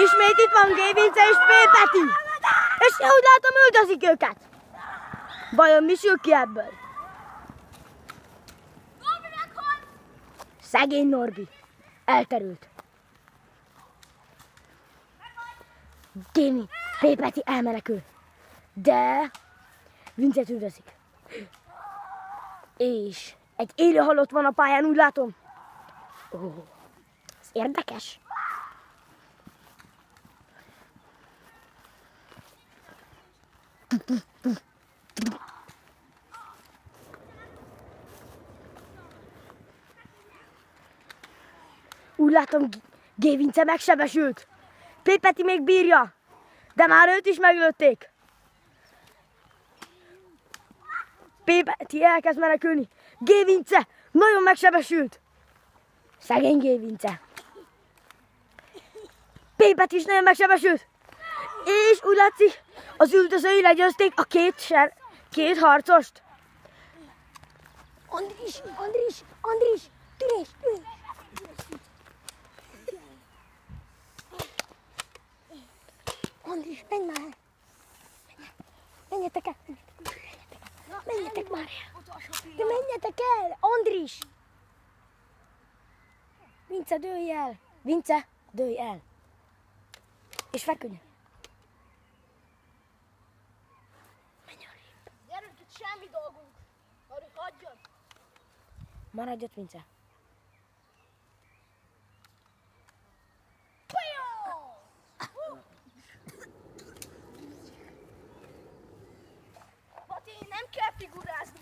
Ismét itt van G. Vince és P. Peti. És én úgy látom, üldözik őket. Vajon mi sül ki ebből? Szegény Norbi. Elterült. Gémi, P. Peti elmenekül. De Vincet üldözik. És egy élő halott van a pályán, úgy látom. Ó, ez érdekes. Úgy látom, G. Vince megsebesült. P. Peti még bírja, de már őt is meglőtték. P. Peti elkezd menekülni. G. Vince nagyon megsebesült. Szegény G. Vince. P. Peti is nagyon megsebesült. És úgy látszik, az üldözői legyőzték a két harcost. Andris, tűnés. Andris, menj már! Menjetek el! Menjetek már el! De menjetek el! Andris! Vince, dőlj el! Vince, dőlj el! És feküdj! Menj arrébb! Gyerünk, itt semmi dolgunk! Arra hagyjad! Maradj ott, Vince! Pati, nem kell figurázni!